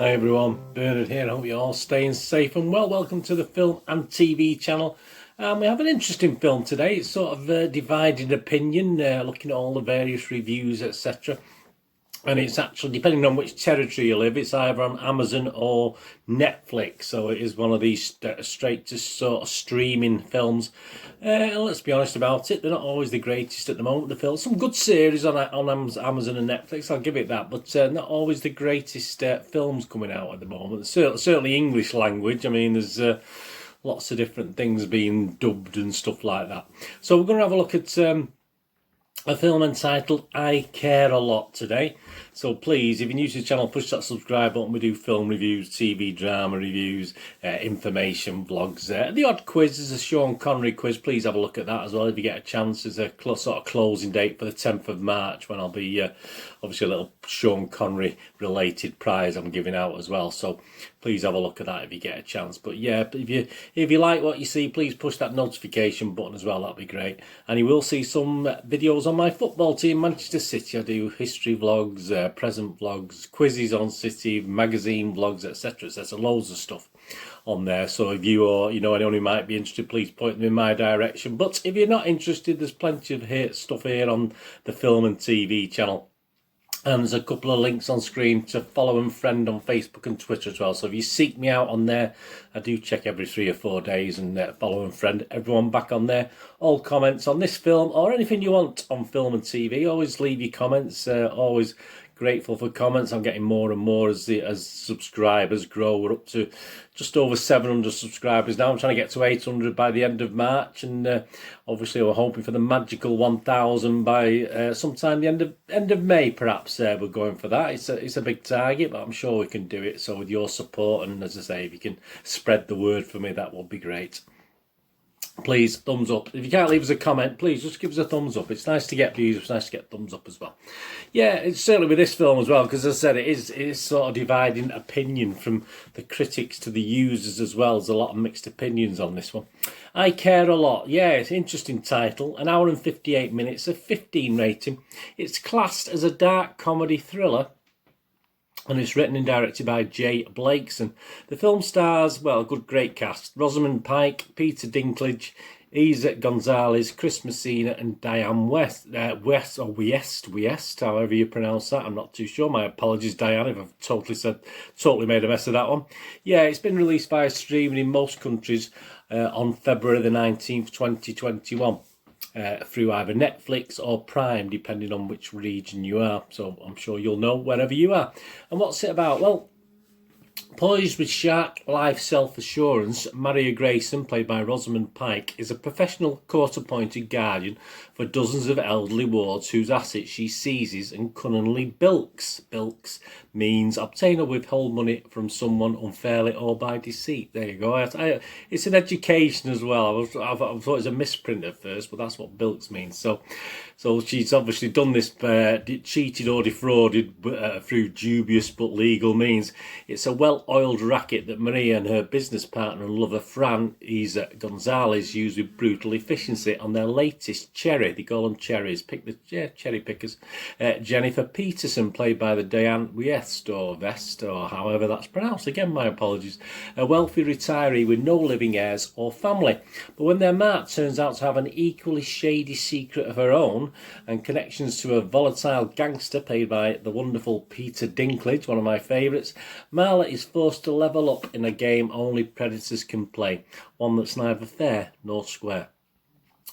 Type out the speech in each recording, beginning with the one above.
Hi everyone, Bernard here. I hope you're all staying safe and well. Welcome to the Film and TV channel. We have an interesting film today. It's sort of divided opinion, looking at all the various reviews, etc. And it's actually, depending on which territory you live, it's either on Amazon or Netflix. So it is one of these straight to sort of streaming films. And let's be honest about it, they're not always the greatest at the moment, the films. Some good series on Amazon and Netflix, I'll give it that. But not always the greatest films coming out at the moment. Certainly English language. I mean, there's lots of different things being dubbed and stuff like that. So we're going to have a look at a film entitled I Care a Lot today. So please, if you're new to the channel, push that subscribe button. We do film reviews, TV drama reviews, information vlogs. The odd quiz is a Sean Connery quiz. Please have a look at that as well if you get a chance. There's a sort of closing date for the 10th of March when I'll be obviously a little Sean Connery related prize I'm giving out as well. So please have a look at that if you get a chance. But yeah, if you like what you see, please push that notification button as well. That'd be great. And you will see some videos on my football team, Manchester City. I do history vlogs, present vlogs, quizzes on City, magazine vlogs, etc. So there's loads of stuff on there. So if you or anyone who might be interested, please point them in my direction. But if you're not interested, there's plenty of stuff here on the Film and TV channel. And there's a couple of links on screen to follow and friend on Facebook and Twitter as well. So if you seek me out on there, I do check every 3 or 4 days and follow and friend everyone back on there. All comments on this film or anything you want on film and TV, always leave your comments. Always grateful for comments. I'm getting more and more as subscribers grow. We're up to just over 700 subscribers now. I'm trying to get to 800 by the end of March, and obviously we're hoping for the magical 1,000 by sometime the end of May, perhaps. We're going for that. It's a big target, but I'm sure we can do it. So with your support, and as I say, if you can spread the word for me, that would be great. Please, thumbs up. If you can't leave us a comment, please just give us a thumbs up. It's nice to get views. It's nice to get thumbs up as well. Yeah, it's certainly with this film as well, because as I said, it is sort of dividing opinion from the critics to the users as well. There's a lot of mixed opinions on this one. I Care a Lot. Yeah, it's an interesting title. 1 hour and 58 minutes, a 15 rating. It's classed as a dark comedy thriller, and it's written and directed by Jay Blakeson. The film stars, well, a great cast. Rosamund, Pike, Peter Dinklage, Isa Gonzalez, Chris Messina and Diane West, however you pronounce that. I'm not too sure. My apologies, Diane, if I've totally made a mess of that one. Yeah, it's been released by streaming in most countries on February the 19th, 2021. Through either Netflix or Prime, depending on which region you are. So I'm sure you'll know wherever you are. And what's it about? Well, poised with shark-like self-assurance, Maria Grayson, played by Rosamund Pike, is a professional court-appointed guardian for dozens of elderly wards whose assets she seizes and cunningly bilks. Bilks means obtain or withhold money from someone unfairly or by deceit. There you go. It's an education as well. I thought it was a misprint at first, but that's what bilks means. So she's obviously done this, cheated or defrauded through dubious but legal means. It's a well-oiled racket that Maria and her business partner and lover Fran, Isa Gonzalez, use with brutal efficiency on their latest cherry. They call them cherries. Cherry pickers. Jennifer Peterson, played by the Diane West, or however that's pronounced. Again, my apologies. A wealthy retiree with no living heirs or family. But when their mate turns out to have an equally shady secret of her own and connections to a volatile gangster played by the wonderful Peter Dinklage, one of my favourites, MALEK is forced to level up in a game only predators can play, one that's neither fair nor square.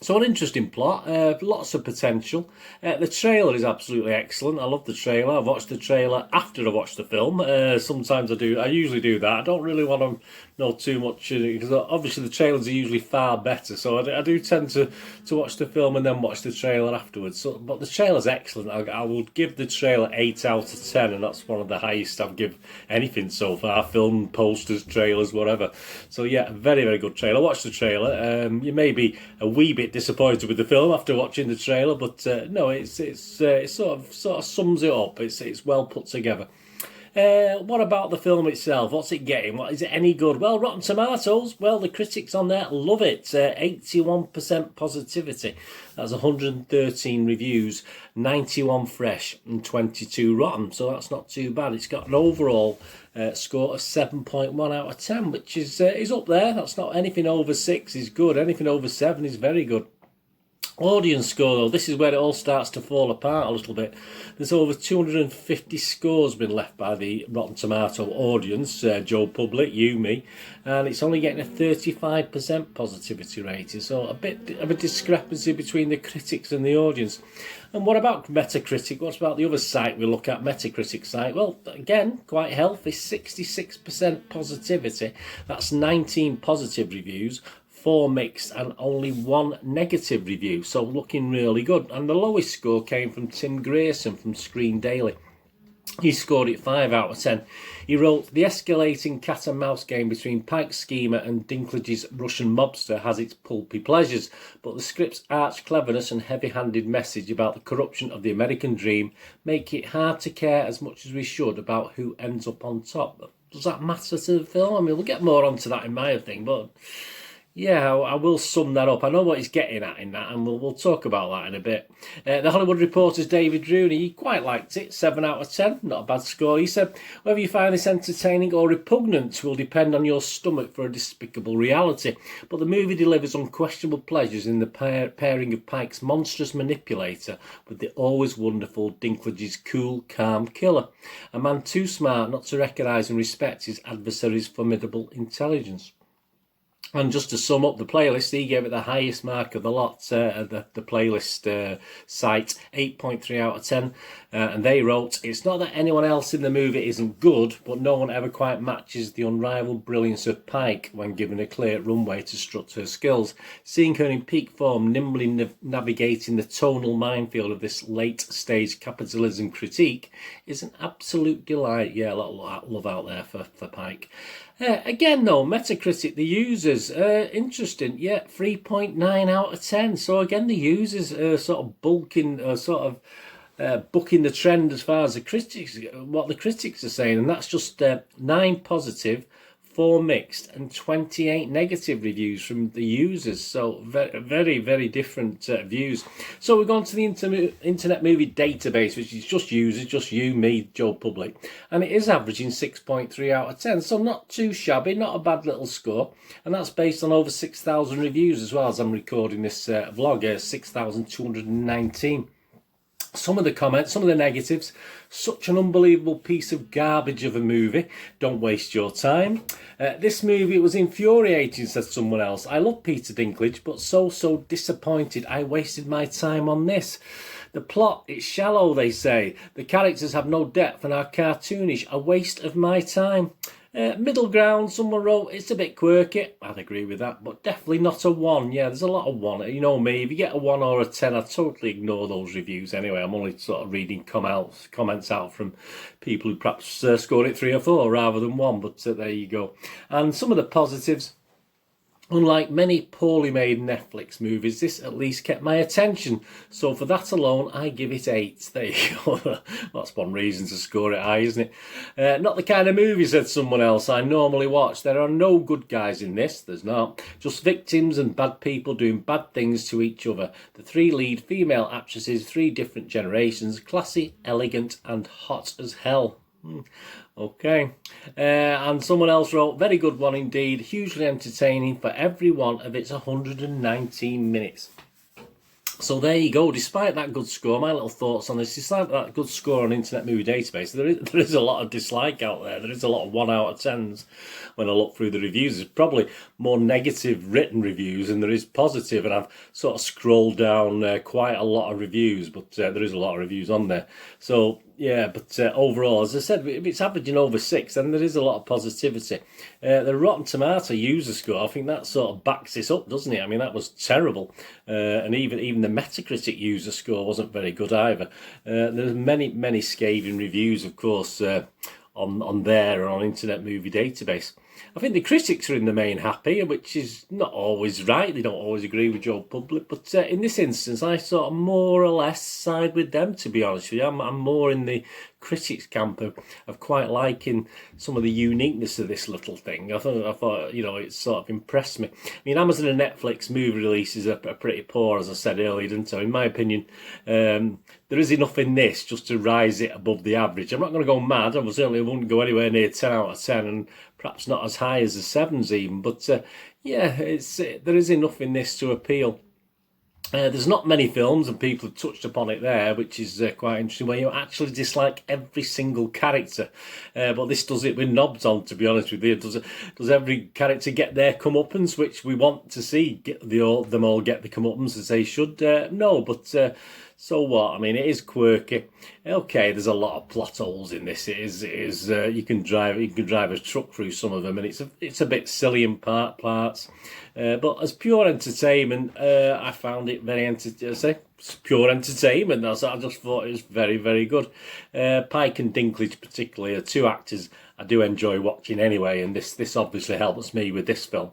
So an interesting plot, lots of potential. The trailer is absolutely excellent. I love the trailer. I've watched the trailer after I watched the film. Sometimes I usually do that. I don't really want to know too much, because obviously the trailers are usually far better. So I do tend to watch the film and then watch the trailer afterwards. But the trailer's excellent. I would give the trailer 8 out of 10, and that's one of the highest I've given anything so far. Film, posters, trailers, whatever. So yeah, very, very good trailer. Watch the trailer. You may be a wee bit disappointed with the film after watching the trailer, but no, it sort of sums it up. It's well put together. What about the film itself? What's it getting? What is it any good? Well, Rotten Tomatoes, well, the critics on there love it. 81% positivity. That's 113 reviews, 91 fresh and 22 rotten. So that's not too bad. It's got an overall score of 7.1 out of 10, which is up there. That's not anything over 6 is good. Anything over 7 is very good. Audience score, though, this is where it all starts to fall apart a little bit. There's over 250 scores been left by the Rotten Tomato audience, Joe Public, you, me, and it's only getting a 35% positivity rating, so a bit of a discrepancy between the critics and the audience. And what about Metacritic? What about the other site we look at, Metacritic site? Well, again, quite healthy, 66% positivity. That's 19 positive reviews, 4 mixed and only 1 negative review, so looking really good. And the lowest score came from Tim Grayson from Screen Daily. He scored it 5 out of 10. He wrote, "The escalating cat and mouse game between Pike's schemer and Dinklage's Russian mobster has its pulpy pleasures, but the script's arch cleverness and heavy-handed message about the corruption of the American dream make it hard to care as much as we should about who ends up on top." Does that matter to the film? I mean, we'll get more onto that in my thing, but yeah, I will sum that up. I know what he's getting at in that, and we'll talk about that in a bit. The Hollywood Reporter's David Rooney, he quite liked it, 7 out of 10, not a bad score. He said, "Whether you find this entertaining or repugnant will depend on your stomach for a despicable reality, but the movie delivers unquestionable pleasures in the pairing of Pike's monstrous manipulator with the always wonderful Dinklage's cool, calm killer, a man too smart not to recognise and respect his adversary's formidable intelligence." And just to sum up the playlist, he gave it the highest mark of the lot, the playlist site, 8.3 out of 10. And they wrote, "It's not that anyone else in the movie isn't good, but no one ever quite matches the unrivaled brilliance of Pike when given a clear runway to strut her skills. Seeing her in peak form, nimbly navigating the tonal minefield of this late-stage capitalism critique is an absolute delight." Yeah, a lot of love out there for Pike. Again, though, Metacritic, the users, interesting, yeah, 3.9 out of 10. So again, the users are sort of booking the trend as far as the critics, what the critics are saying, and that's just 9 positive, 4 mixed and 28 negative reviews from the users. So very, very different views. So we've gone to the Internet Movie Database, which is just users, just you, me, Joe Public. And it is averaging 6.3 out of 10. So not too shabby, not a bad little score. And that's based on over 6,000 reviews as well as I'm recording this vlog, 6,219. Some of the comments, some of the negatives: "Such an unbelievable piece of garbage of a movie. Don't waste your time. This movie was infuriating," said someone else. "I love Peter Dinklage, but so disappointed I wasted my time on this. The plot, it's shallow," they say. "The characters have no depth and are cartoonish. A waste of my time." Middle ground, someone wrote, "It's a bit quirky." I'd agree with that, but definitely not a 1. Yeah, there's a lot of 1. You know me, if you get a 1 or a 10, I totally ignore those reviews anyway. I'm only sort of reading comments out from people who perhaps scored it 3 or 4 rather than 1, but there you go. And some of the positives: "Unlike many poorly made Netflix movies, this at least kept my attention. So for that alone, I give it 8. There you go. That's one reason to score it high, isn't it? "Not the kind of movie," said someone else, "I normally watch. There are no good guys in this." There's not. "Just victims and bad people doing bad things to each other. The 3 lead female actresses, 3 different generations, classy, elegant and hot as hell." Okay. And someone else wrote, "Very good one indeed, hugely entertaining for every one of its 119 minutes. So there you go. Despite that good score, my little thoughts on this: despite that good score on Internet Movie Database, there is a lot of dislike out there. There is a lot of 1 out of 10s when I look through the reviews. There's probably more negative written reviews than there is positive, and I've sort of scrolled down quite a lot of reviews, but there is a lot of reviews on there. So yeah, but overall, as I said, if it's averaging over 6, then there is a lot of positivity. The Rotten Tomato user score, I think that sort of backs this up, doesn't it? I mean, that was terrible. And even the Metacritic user score wasn't very good either. There's many scathing reviews, of course, on there and on Internet Movie Database. I think the critics are in the main happy, which is not always right. They don't always agree with your public. But in this instance, I sort of more or less side with them, to be honest with you. I'm more in the critics camp of quite liking some of the uniqueness of this little thing. I thought, you know, it sort of impressed me. I mean, Amazon and Netflix movie releases are pretty poor, as I said earlier, didn't I? In my opinion, there is enough in this just to rise it above the average. I'm not going to go mad. I certainly wouldn't go anywhere near 10 out of 10, and perhaps not as high as the 7s even. But yeah, there is enough in this to appeal. There's not many films, and people have touched upon it there, which is quite interesting, where you actually dislike every single character. But this does it with knobs on, to be honest with you. Does every character get their comeuppance, which we want to see them all get the comeuppance as they should? No, but so what? I mean, it is quirky. Okay, there's a lot of plot holes in this. It is. You can drive a truck through some of them, and it's a bit silly in parts. But as pure entertainment, I found it very entertaining. It's pure entertainment. I just thought it was very, very good. Pike and Dinklage particularly are two actors I do enjoy watching anyway, and this obviously helps me with this film.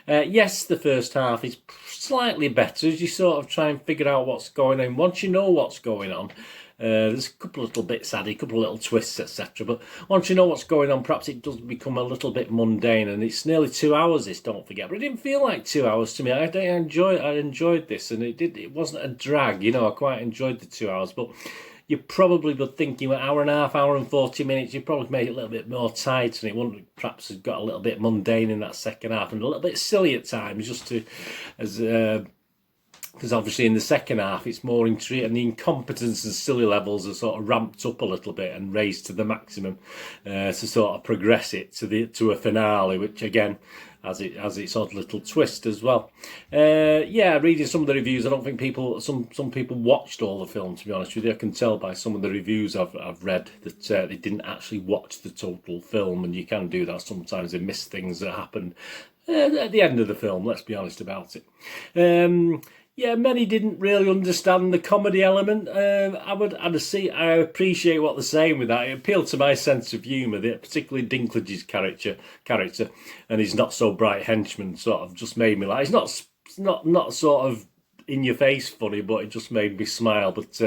Yes, the first half is slightly better as you sort of try and figure out what's going on. Once you know what's going on, there's a couple of little bits added, a couple of little twists, etc. But once you know what's going on, perhaps it does become a little bit mundane. And it's nearly 2 hours, this, don't forget. But it didn't feel like 2 hours to me. I enjoyed this, and it wasn't a drag. You know, I quite enjoyed the 2 hours. But you probably were thinking an hour and a half, hour and 40 minutes, you probably made it a little bit more tight, and it wouldn't perhaps have got a little bit mundane in that second half, and a little bit silly at times, just to, because obviously in the second half it's more intrigue, and the incompetence and silly levels are sort of ramped up a little bit and raised to the maximum to sort of progress it to a finale, which again has its odd little twist as well. Yeah, reading some of the reviews, I don't think some people watched all the film, to be honest with you. I can tell by some of the reviews I've read that they didn't actually watch the total film, and you can do that sometimes. They miss things that happen at the end of the film, let's be honest about it. Yeah, many didn't really understand the comedy element. I appreciate what they're saying with that. It appealed to my sense of humour, particularly Dinklage's character, and his not so bright henchman sort of just made me laugh. It's not sort of in your face funny, but it just made me smile. But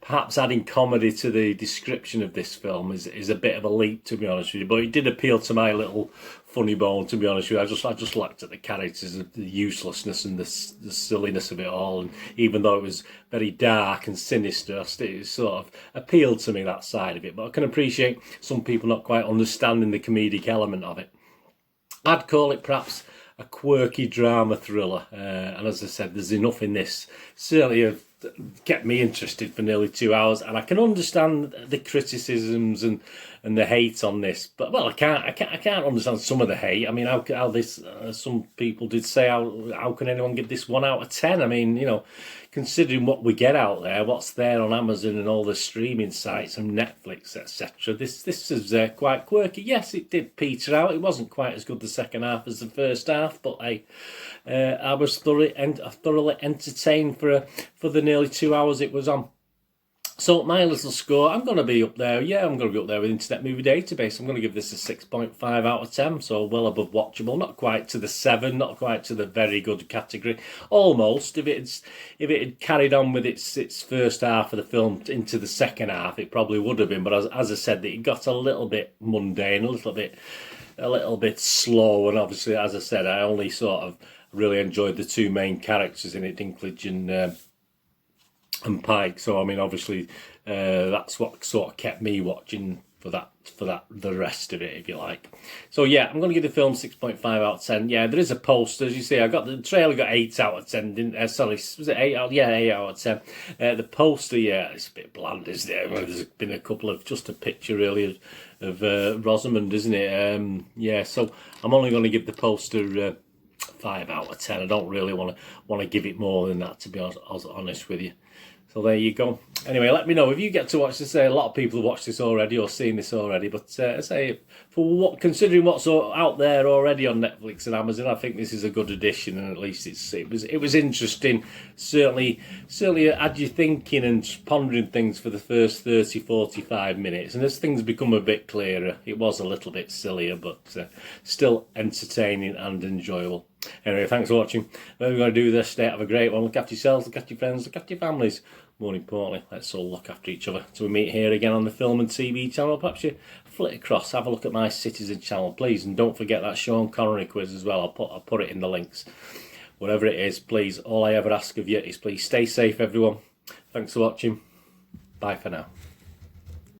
perhaps adding comedy to the description of this film is a bit of a leap, to be honest with you. But it did appeal to my little funny bone, to be honest with you. I just liked at the characters, the uselessness and the silliness of it all. And even though it was very dark and sinister, it sort of appealed to me, that side of it. But I can appreciate some people not quite understanding the comedic element of it. I'd call it perhaps a quirky drama thriller, and as I said, there's enough in this. Certainly kept me interested for nearly 2 hours, and I can understand the criticisms and the hate on this, but well, I can't understand some of the hate. I mean, how this some people did say how can anyone give this 1 out of 10? I mean, you know, considering what we get out there, what's there on Amazon and all the streaming sites and Netflix, etc. This is quite quirky. Yes, it did peter out. It wasn't quite as good the second half as the first half, but I was thoroughly entertained for the nearly 2 hours it was on. So my little score, I'm going to be up there. Yeah, I'm going to be up there with Internet Movie Database. I'm going to give this a 6.5 out of 10, so well above watchable. Not quite to the 7, not quite to the very good category. Almost. If it had carried on with its first half of the film into the second half, it probably would have been. But as I said, it got a little bit mundane, a little bit slow, and obviously, as I said, I only sort of really enjoyed the two main characters in it, Dinklage and Pike. So I mean, obviously, that's what sort of kept me watching for the rest of it, if you like. So yeah, I'm going to give the film 6.5 out of 10. Yeah, there is a poster, as you see. The trailer got 8 out of 10. Sorry, was it 8 out? Yeah, 8 out of 10. The poster, yeah, it's a bit bland, isn't it? Well, there's been a couple of, just a picture really of Rosamund, isn't it? Yeah, so I'm only going to give the poster 5 out of 10. I don't really want to give it more than that, to be honest with you. So there you go. Anyway, let me know if you get to watch this. A lot of people have watched this already or seen this already, but say considering what's out there already on Netflix and Amazon, I think this is a good addition, and at least it was interesting. Certainly had you thinking and pondering things for the first 30-45 minutes, and as things become a bit clearer, it was a little bit sillier, but still entertaining and enjoyable. Anyway, thanks for watching. What we're going to do this day, have a great one. Look after yourselves, look after your friends, look after your families. More importantly, let's all look after each other. So we meet here again on the Film and TV channel. Perhaps you flit across, have a look at my Citizen channel, please. And don't forget that Sean Connery quiz as well. I'll put it in the links. Whatever it is, please, all I ever ask of you is please stay safe, everyone. Thanks for watching. Bye for now.